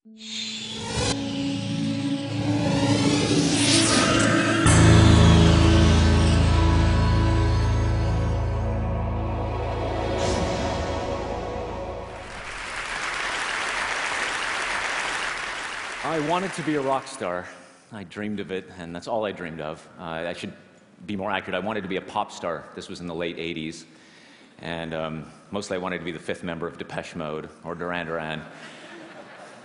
I wanted to be a rock star. I dreamed of it, and that's all I dreamed of. I should be more accurate. I wanted to be a pop star. This was in the late 80s. And mostly I wanted to be the fifth member of Depeche Mode or Duran Duran.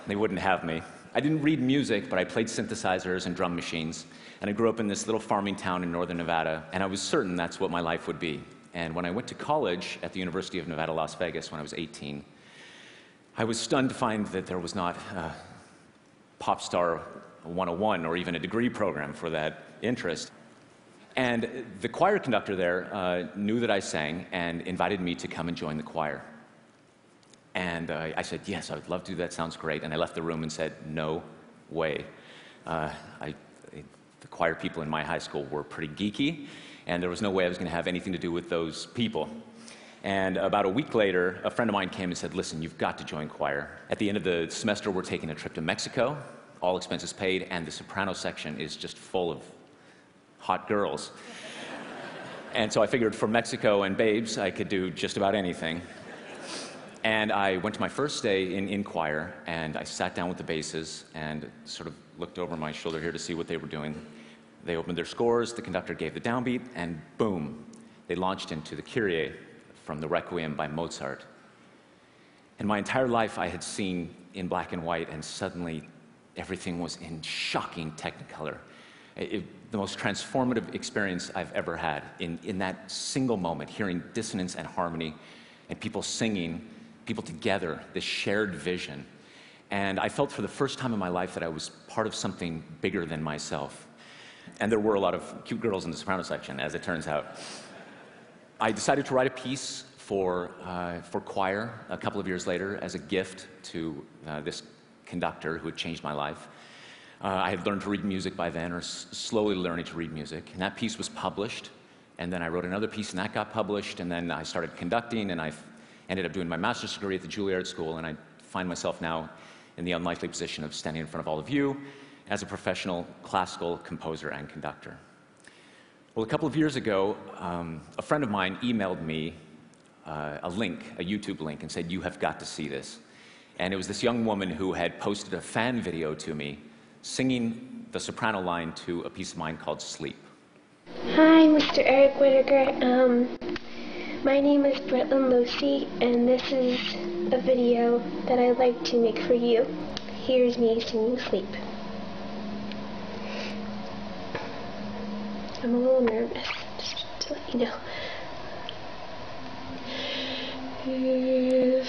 They wouldn't have me. I didn't read music, but I played synthesizers and drum machines. And I grew up in this little farming town in northern Nevada, and I was certain that's what my life would be. And when I went to college at the University of Nevada, Las Vegas, when I was 18, I was stunned to find that there was not Pop Star 101 or even a degree program for that interest. And the choir conductor there knew that I sang and invited me to come and join the choir. And I said, yes, I would love to do that, sounds great. And I left the room and said, no way. The choir people in my high school were pretty geeky, and there was no way I was going to have anything to do with those people. And about a week later, a friend of mine came and said, listen, you've got to join choir. At the end of the semester, we're taking a trip to Mexico, all expenses paid, and the soprano section is just full of hot girls. And so I figured for Mexico and babes, I could do just about anything. And I went to my first day in choir, and I sat down with the basses and sort of looked over my shoulder here to see what they were doing. They opened their scores, the conductor gave the downbeat, and boom, they launched into the Kyrie from the Requiem by Mozart. And my entire life I had seen in black and white, and suddenly everything was in shocking Technicolor. The most transformative experience I've ever had in that single moment, hearing dissonance and harmony, and people singing, people together, this shared vision. And I felt for the first time in my life that I was part of something bigger than myself. And there were a lot of cute girls in the soprano section, as it turns out. I decided to write a piece for choir a couple of years later as a gift to this conductor who had changed my life. I had learned to read music by then, or slowly learning to read music, and that piece was published. And then I wrote another piece, and that got published, and then I started conducting, and I ended up doing my master's degree at the Juilliard School, and I find myself now in the unlikely position of standing in front of all of you as a professional classical composer and conductor. Well, a couple of years ago, a friend of mine emailed me a YouTube link, and said, you have got to see this. And it was this young woman who had posted a fan video to me singing the soprano line to a piece of mine called Sleep. Hi, Mr. EricWhitacre. My name is Bretland Lucy, and this is a video that I'd like to make for you. Here's me singing Sleep. I'm a little nervous, just to let you know. If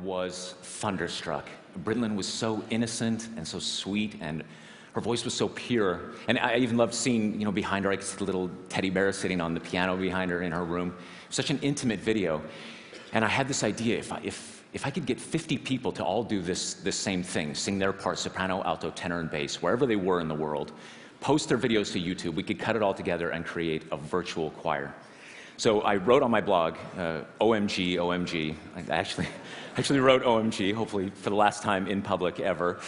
was thunderstruck. Britland was so innocent and so sweet, and her voice was so pure. And I even loved seeing, behind her, I could see the little teddy bear sitting on the piano behind her in her room. Such an intimate video. And I had this idea, if I could get 50 people to all do this same thing, sing their part, soprano, alto, tenor, and bass, wherever they were in the world, post their videos to YouTube, we could cut it all together and create a virtual choir. So I wrote on my blog, OMG, OMG. I actually wrote OMG, hopefully for the last time in public ever.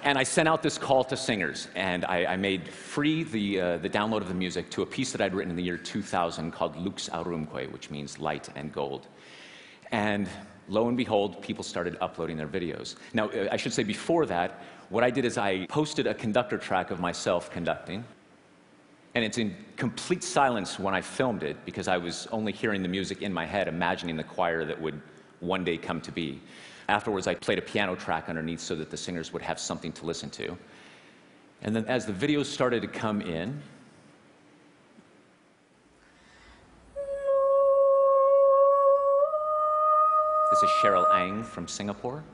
And I sent out this call to singers, and I made free the download of the music to a piece that I'd written in the year 2000 called Lux Aurumque, which means light and gold. And lo and behold, people started uploading their videos. Now, I should say before that, what I did is I posted a conductor track of myself conducting. And it's in complete silence when I filmed it, because I was only hearing the music in my head, imagining the choir that would one day come to be. Afterwards, I played a piano track underneath so that the singers would have something to listen to. And then as the videos started to come in, this is Cheryl Ang from Singapore.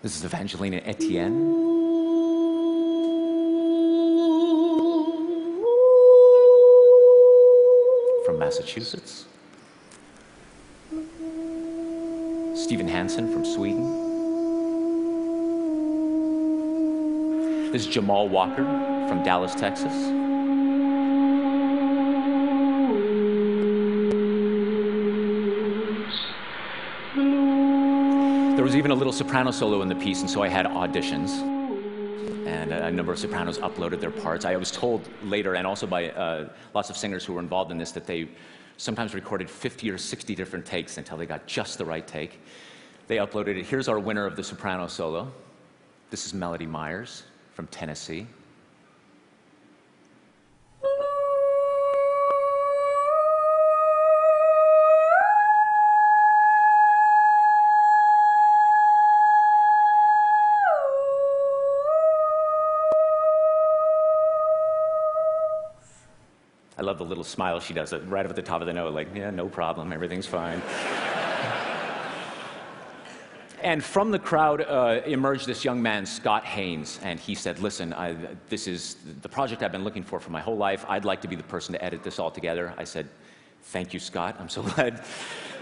This is Evangelina Etienne. Massachusetts. Stephen Hansen from Sweden. This is Jamal Walker from Dallas, Texas. There was even a little soprano solo in the piece, and so I had auditions. And a number of sopranos uploaded their parts. I was told later, and also by lots of singers who were involved in this, that they sometimes recorded 50 or 60 different takes until they got just the right take. They uploaded it. Here's our winner of the soprano solo. This is Melody Myers from Tennessee. I love the little smile she does right up at the top of the note, like, yeah, no problem, everything's fine. And from the crowd emerged this young man, Scott Haynes, and he said, listen, this is the project I've been looking for my whole life. I'd like to be the person to edit this all together. I said, thank you, Scott. I'm so glad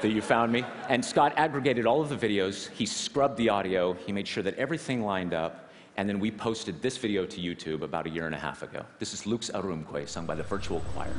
that you found me. And Scott aggregated all of the videos. He scrubbed the audio. He made sure that everything lined up. And then we posted this video to YouTube about 1.5 years ago. This is Lux Arumque, sung by the Virtual Choir.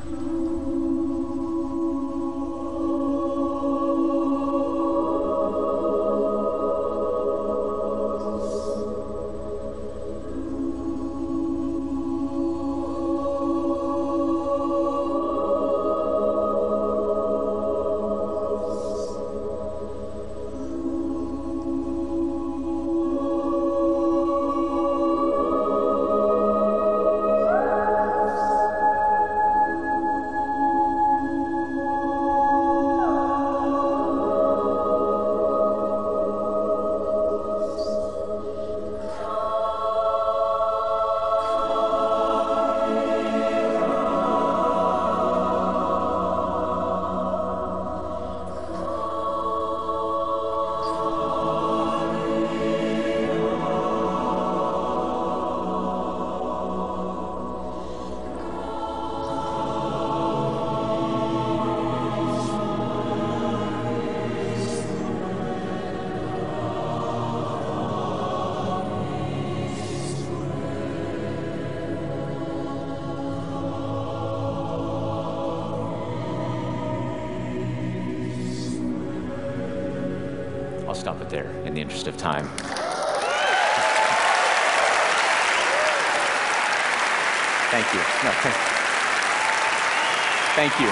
I'll stop it there in the interest of time. Thank you. No, thank you.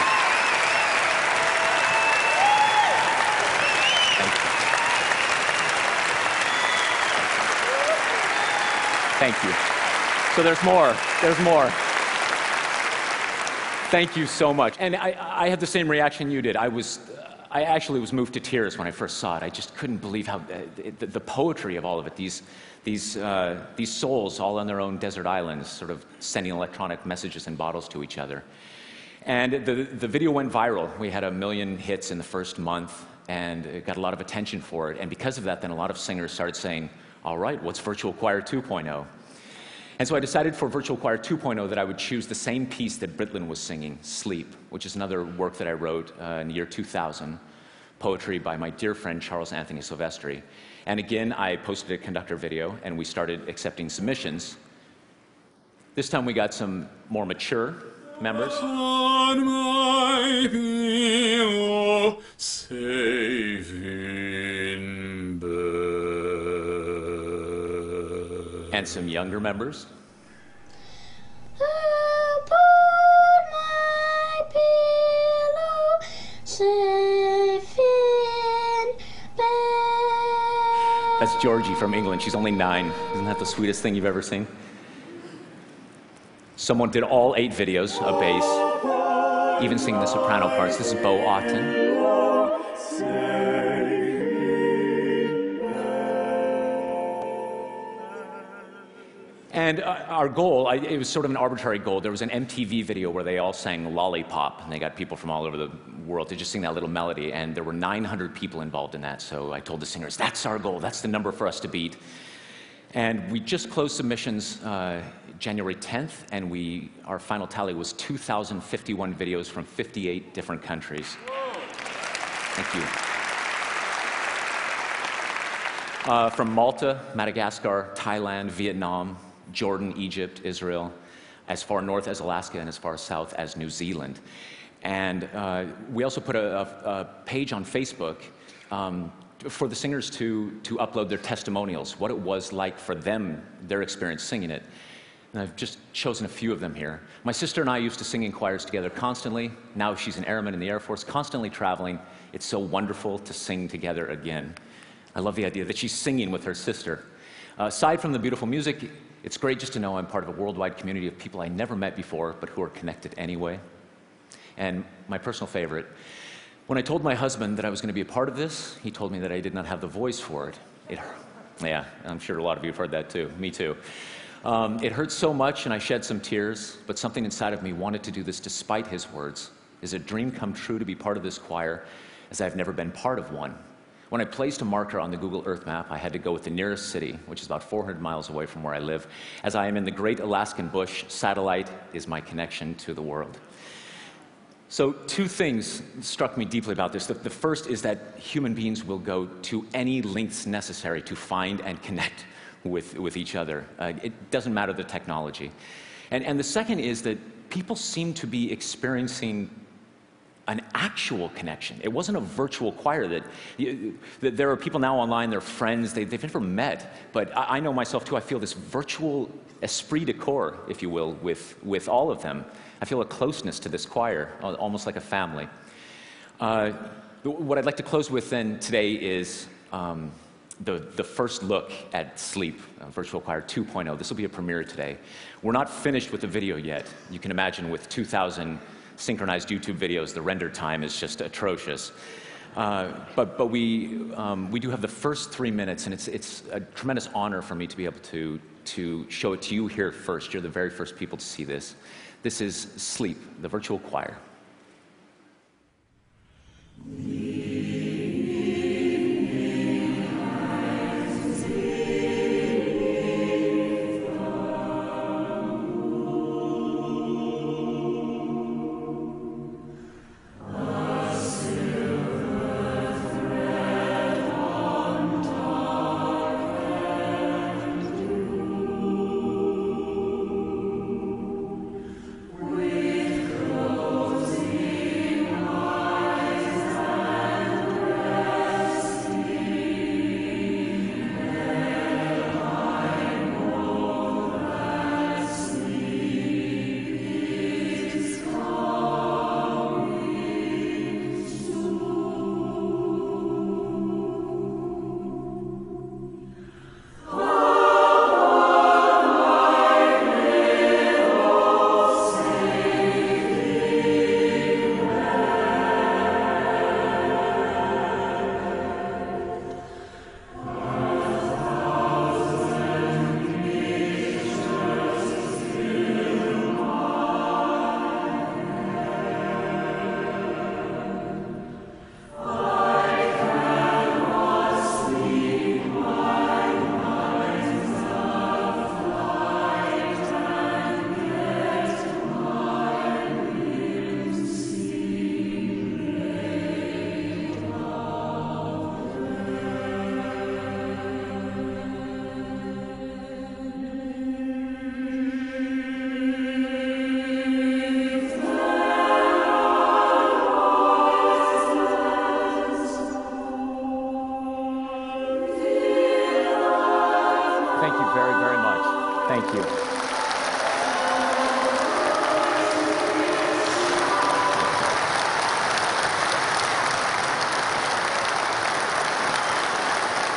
Thank you. So there's more. There's more. Thank you so much. And I had the same reaction you did. I actually was moved to tears when I first saw it. I just couldn't believe how the poetry of all of it. These souls all on their own desert islands, sort of sending electronic messages in bottles to each other. And the video went viral. We had 1 million hits in the first month, and it got a lot of attention for it. And because of that, then a lot of singers started saying, all right, what's Virtual Choir 2.0? And so I decided for Virtual Choir 2.0 that I would choose the same piece that Britlin was singing, Sleep, which is another work that I wrote in the year 2000, poetry by my dear friend Charles Anthony Silvestri. And again, I posted a conductor video, and we started accepting submissions. This time we got some more mature members. On my pillow, safe in bed. And some younger members. Upon my pillow, safe in bed. That's Georgie from England. She's only 9. Isn't that the sweetest thing you've ever seen? Someone did all 8 videos of bass, even singing the soprano parts. This is Bo Otten. And our goal, it was sort of an arbitrary goal. There was an MTV video where they all sang Lollipop, and they got people from all over the world to just sing that little melody, and there were 900 people involved in that. So I told the singers, that's our goal, that's the number for us to beat. And we just closed submissions January 10th, and our final tally was 2,051 videos from 58 different countries. Thank you. From Malta, Madagascar, Thailand, Vietnam, Jordan, Egypt, Israel, as far north as Alaska, and as far south as New Zealand. And we also put a page on Facebook for the singers to upload their testimonials, what it was like for them, their experience singing it. And I've just chosen a few of them here. My sister and I used to sing in choirs together constantly. Now she's an airman in the Air Force, constantly traveling. It's so wonderful to sing together again. I love the idea that she's singing with her sister. Aside from the beautiful music, it's great just to know I'm part of a worldwide community of people I never met before, but who are connected anyway. And my personal favorite, when I told my husband that I was going to be a part of this, he told me that I did not have the voice for it. Yeah, I'm sure a lot of you have heard that too. Me too. It hurt so much, and I shed some tears, but something inside of me wanted to do this despite his words. Is a dream come true to be part of this choir, as I've never been part of one. When I placed a marker on the Google Earth map, I had to go with the nearest city, which is about 400 miles away from where I live. As I am in the great Alaskan bush, satellite is my connection to the world. So two things struck me deeply about this. The first is that human beings will go to any lengths necessary to find and connect with each other. It doesn't matter the technology. And the second is that people seem to be experiencing an actual connection. It wasn't a virtual choir that there are people now online, they're friends, they've never met, but I know myself too, I feel this virtual esprit de corps, if you will, with all of them. I feel a closeness to this choir, almost like a family. What I'd like to close with then today is the first look at Sleep, Virtual Choir 2.0. This will be a premiere today. We're not finished with the video yet. You can imagine with 2,000 synchronized YouTube videos, the render time is just atrocious. But we do have the first 3 minutes, and it's a tremendous honor for me to be able to show it to you here first. You're the very first people to see this. This is Sleep, the Virtual Choir. Thank you.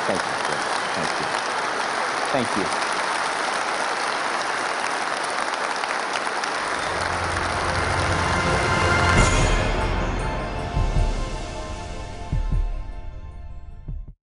Thank you. Thank you. Thank you.